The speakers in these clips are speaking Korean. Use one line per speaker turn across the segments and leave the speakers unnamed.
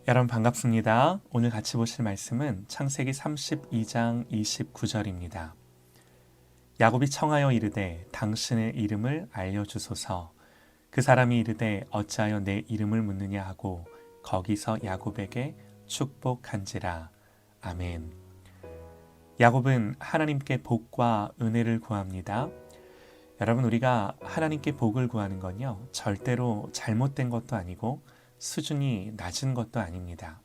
여러분 반갑습니다. 오늘 같이 보실 말씀은 창세기 32장 29절입니다. 야곱이 청하여 이르되 당신의 이름을 알려주소서. 그 사람이 이르되 어찌하여 내 이름을 묻느냐 하고 거기서 야곱에게 축복한지라. 아멘. 야곱은 하나님께 복과 은혜를 구합니다. 여러분, 우리가 하나님께 복을 구하는 건요, 절대로 잘못된 것도 아니고 수준이 낮은 것도 아닙니다.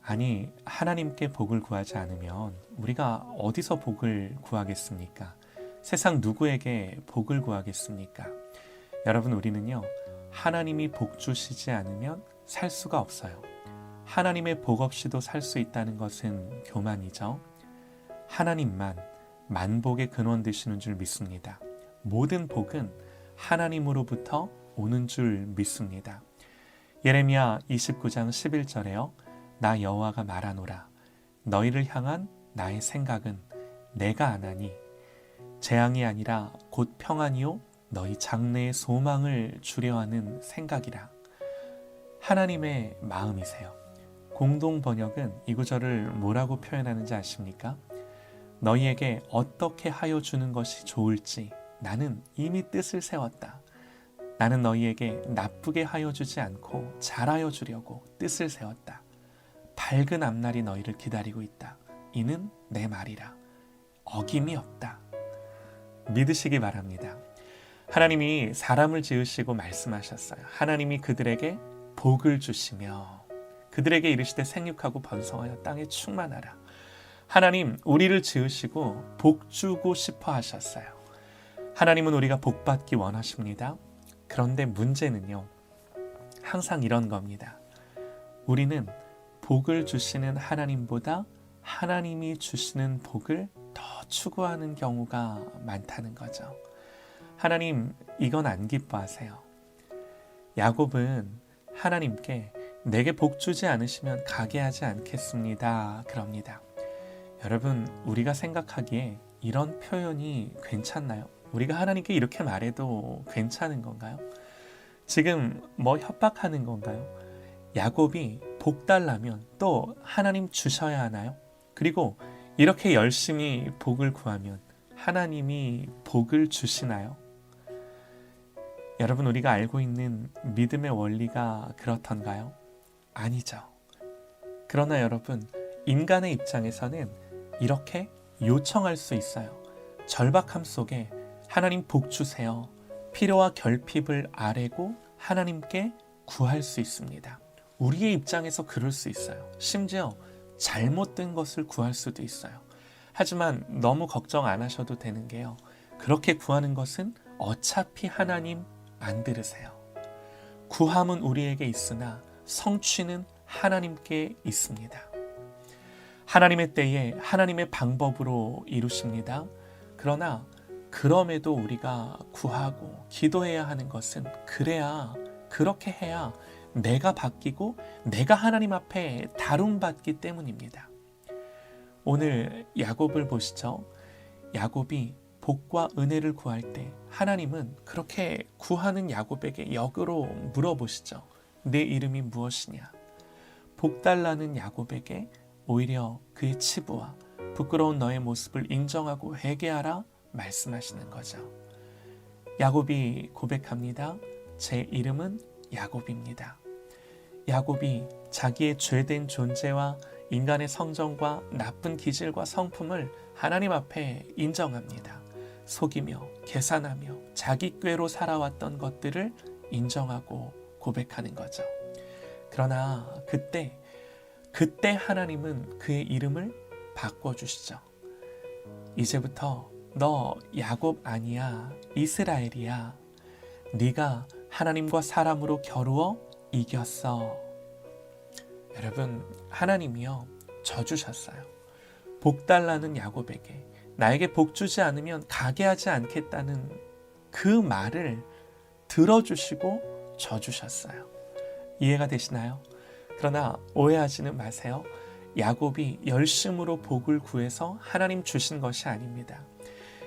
아니, 하나님께 복을 구하지 않으면 우리가 어디서 복을 구하겠습니까? 세상 누구에게 복을 구하겠습니까? 여러분, 우리는요, 하나님이 복 주시지 않으면 살 수가 없어요. 하나님의 복 없이도 살 수 있다는 것은 교만이죠. 하나님만 만복의 근원 되시는 줄 믿습니다. 모든 복은 하나님으로부터 오는 줄 믿습니다. 예레미야 29장 11절에요. 나 여호와가 말하노라. 너희를 향한 나의 생각은 내가 아나니 재앙이 아니라 곧 평안이요 너희 장래의 소망을 주려 하는 생각이라. 하나님의 마음이세요. 공동 번역은 이 구절을 뭐라고 표현하는지 아십니까? 너희에게 어떻게 하여 주는 것이 좋을지 나는 이미 뜻을 세웠다. 나는 너희에게 나쁘게 하여 주지 않고 잘하여 주려고 뜻을 세웠다. 밝은 앞날이 너희를 기다리고 있다. 이는 내 말이라. 어김이 없다. 믿으시기 바랍니다. 하나님이 사람을 지으시고 말씀하셨어요. 하나님이 그들에게 복을 주시며 그들에게 이르시되 생육하고 번성하여 땅에 충만하라. 하나님, 우리를 지으시고 복 주고 싶어 하셨어요. 하나님은 우리가 복 받기 원하십니다. 그런데 문제는요, 항상 이런 겁니다. 우리는 복을 주시는 하나님보다 하나님이 주시는 복을 더 추구하는 경우가 많다는 거죠. 하나님, 이건 안 기뻐하세요. 야곱은 하나님께 내게 복 주지 않으시면 가게 하지 않겠습니다. 그럽니다. 여러분, 우리가 생각하기에 이런 표현이 괜찮나요? 우리가 하나님께 이렇게 말해도 괜찮은 건가요? 지금 뭐 협박하는 건가요? 야곱이 복 달라면 또 하나님 주셔야 하나요? 그리고 이렇게 열심히 복을 구하면 하나님이 복을 주시나요? 여러분, 우리가 알고 있는 믿음의 원리가 그렇던가요? 아니죠. 그러나 여러분, 인간의 입장에서는 이렇게 요청할 수 있어요. 절박함 속에 하나님 복 주세요. 필요와 결핍을 아뢰고 하나님께 구할 수 있습니다. 우리의 입장에서 그럴 수 있어요. 심지어 잘못된 것을 구할 수도 있어요. 하지만 너무 걱정 안 하셔도 되는 게요, 그렇게 구하는 것은 어차피 하나님 안 들으세요. 구함은 우리에게 있으나 성취는 하나님께 있습니다. 하나님의 때에 하나님의 방법으로 이루십니다. 그러나 그럼에도 우리가 구하고 기도해야 하는 것은 그렇게 해야 내가 바뀌고 내가 하나님 앞에 다룸받기 때문입니다. 오늘 야곱을 보시죠. 야곱이 복과 은혜를 구할 때 하나님은 그렇게 구하는 야곱에게 역으로 물어보시죠. 내 이름이 무엇이냐? 복 달라는 야곱에게 오히려 그의 치부와 부끄러운 너의 모습을 인정하고 회개하라 말씀하시는 거죠. 야곱이 고백합니다. 제 이름은 야곱입니다. 야곱이 자기의 죄된 존재와 인간의 성정과 나쁜 기질과 성품을 하나님 앞에 인정합니다. 속이며 계산하며 자기 꾀로 살아왔던 것들을 인정하고 고백하는 거죠. 그러나 그때 하나님은 그의 이름을 바꿔주시죠. 이제부터 너 야곱 아니야, 이스라엘이야. 네가 하나님과 사람으로 겨루어 이겼어. 여러분, 하나님이요, 져주셨어요. 복 달라는 야곱에게 나에게 복 주지 않으면 가게 하지 않겠다는 그 말을 들어주시고 져주셨어요. 이해가 되시나요? 그러나 오해하지는 마세요. 야곱이 열심으로 복을 구해서 하나님 주신 것이 아닙니다.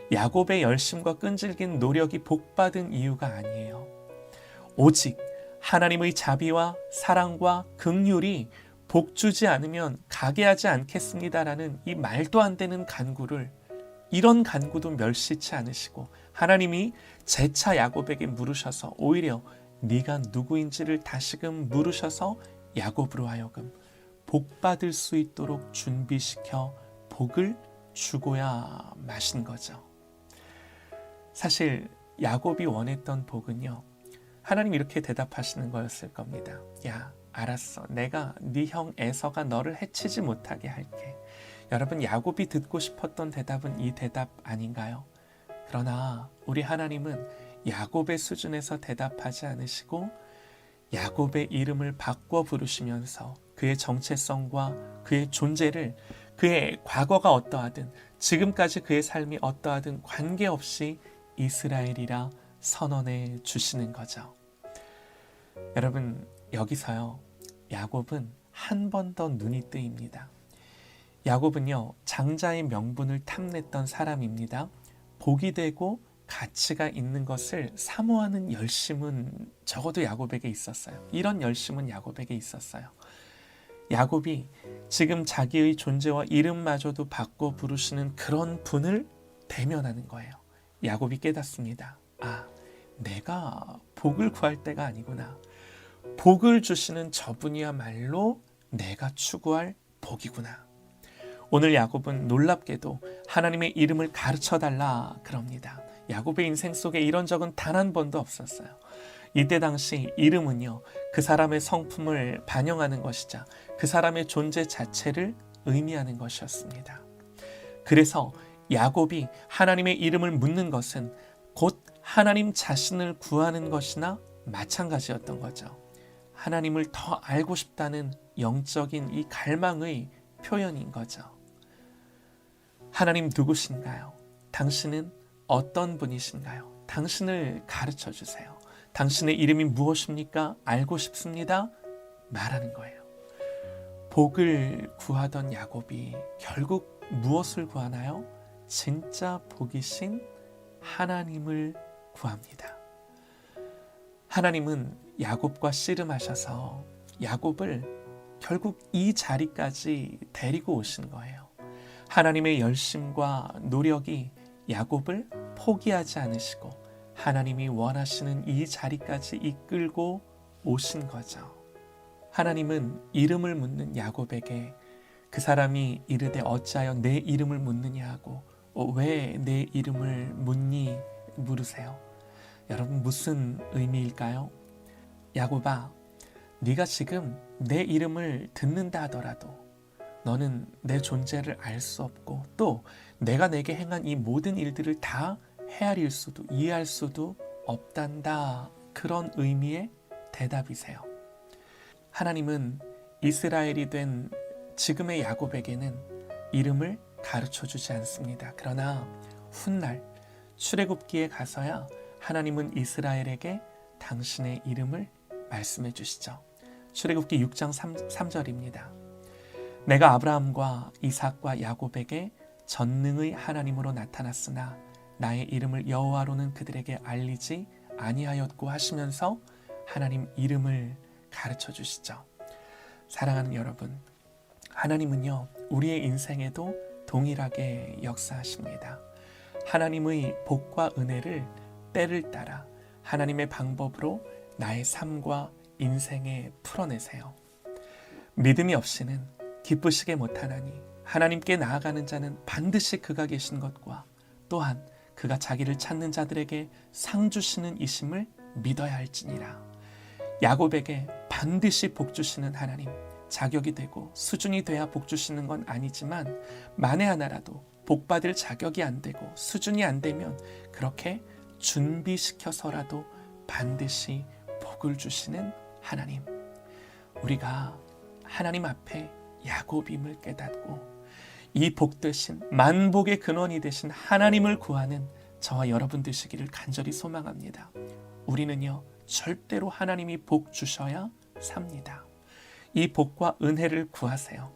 야곱의 열심과 끈질긴 노력이 복받은 이유가 아니에요. 오직 하나님의 자비와 사랑과 긍휼이 복 주지 않으면 가게 하지 않겠습니다라는 이 말도 안 되는 간구를, 이런 간구도 멸시치 않으시고 하나님이 재차 야곱에게 물으셔서 오히려 네가 누구인지를 다시금 물으셔서 야곱으로 하여금 복받을 수 있도록 준비시켜 복을 주고야 마신 거죠. 사실 야곱이 원했던 복은요, 하나님 이렇게 대답하시는 거였을 겁니다. 야, 알았어. 내가 네 형 에서가 너를 해치지 못하게 할게. 여러분, 야곱이 듣고 싶었던 대답은 이 대답 아닌가요? 그러나 우리 하나님은 야곱의 수준에서 대답하지 않으시고 야곱의 이름을 바꿔 부르시면서 그의 정체성과 그의 존재를, 그의 과거가 어떠하든 지금까지 그의 삶이 어떠하든 관계없이 이스라엘이라 선언해 주시는 거죠. 여러분, 여기서요, 야곱은 한 번 더 눈이 뜨입니다. 야곱은요, 장자의 명분을 탐냈던 사람입니다. 복이 되고 가치가 있는 것을 사모하는 열심은 적어도 야곱에게 있었어요. 이런 열심은 야곱에게 있었어요. 야곱이 지금 자기의 존재와 이름마저도 바꿔 부르시는 그런 분을 대면하는 거예요. 야곱이 깨닫습니다. 아, 내가 복을 구할 때가 아니구나. 복을 주시는 저분이야말로 내가 추구할 복이구나. 오늘 야곱은 놀랍게도 하나님의 이름을 가르쳐달라 그럽니다. 야곱의 인생 속에 이런 적은 단 한 번도 없었어요. 이때 당시 이름은요, 그 사람의 성품을 반영하는 것이자 그 사람의 존재 자체를 의미하는 것이었습니다. 그래서 야곱이 하나님의 이름을 묻는 것은 곧 하나님 자신을 구하는 것이나 마찬가지였던 거죠. 하나님을 더 알고 싶다는 영적인 이 갈망의 표현인 거죠. 하나님 누구신가요? 당신은 어떤 분이신가요? 당신을 가르쳐 주세요. 당신의 이름이 무엇입니까? 알고 싶습니다. 말하는 거예요. 복을 구하던 야곱이 결국 무엇을 구하나요? 진짜 복이신 하나님을 구합니다. 하나님은 야곱과 씨름하셔서 야곱을 결국 이 자리까지 데리고 오신 거예요. 하나님의 열심과 노력이 야곱을 포기하지 않으시고 하나님이 원하시는 이 자리까지 이끌고 오신 거죠. 하나님은 이름을 묻는 야곱에게 그 사람이 이르되 어찌하여 내 이름을 묻느냐 하고 왜 내 이름을 묻니 물으세요. 여러분, 무슨 의미일까요? 야곱아, 네가 지금 내 이름을 듣는다 하더라도 너는 내 존재를 알 수 없고 또 내가 내게 행한 이 모든 일들을 다 헤아릴 수도 이해할 수도 없단다. 그런 의미의 대답이세요. 하나님은 이스라엘이 된 지금의 야곱에게는 이름을 가르쳐주지 않습니다. 그러나 훗날 출애굽기에 가서야 하나님은 이스라엘에게 당신의 이름을 말씀해 주시죠. 출애굽기 6장 3절입니다. 내가 아브라함과 이삭과 야곱에게 전능의 하나님으로 나타났으나 나의 이름을 여호와로는 그들에게 알리지 아니하였고 하시면서 하나님 이름을 가르쳐 주시죠. 사랑하는 여러분, 하나님은요, 우리의 인생에도 동일하게 역사하십니다. 하나님의 복과 은혜를 때를 따라 하나님의 방법으로 나의 삶과 인생에 풀어내세요. 믿음이 없이는 기쁘시게 못하나니 하나님께 나아가는 자는 반드시 그가 계신 것과 또한 그가 자기를 찾는 자들에게 상 주시는 이심을 믿어야 할지니라. 야곱에게 반드시 복 주시는 하나님, 자격이 되고 수준이 돼야 복 주시는 건 아니지만 만에 하나라도 복 받을 자격이 안 되고 수준이 안 되면 그렇게 준비시켜서라도 반드시 복을 주시는 하나님, 우리가 하나님 앞에 야곱임을 깨닫고 이 복 되신 만복의 근원이 되신 하나님을 구하는 저와 여러분 되시기를 간절히 소망합니다. 우리는요, 절대로 하나님이 복 주셔야 삽니다. 이 복과 은혜를 구하세요.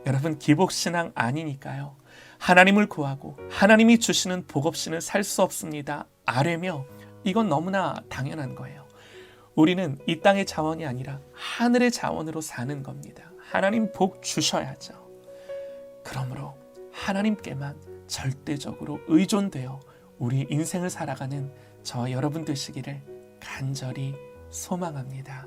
여러분, 기복신앙 아니니까요. 하나님을 구하고 하나님이 주시는 복 없이는 살 수 없습니다. 아뢰며 이건 너무나 당연한 거예요. 우리는 이 땅의 자원이 아니라 하늘의 자원으로 사는 겁니다. 하나님 복 주셔야죠. 그러므로 하나님께만 절대적으로 의존되어 우리 인생을 살아가는 저와 여러분 되시기를 간절히 소망합니다.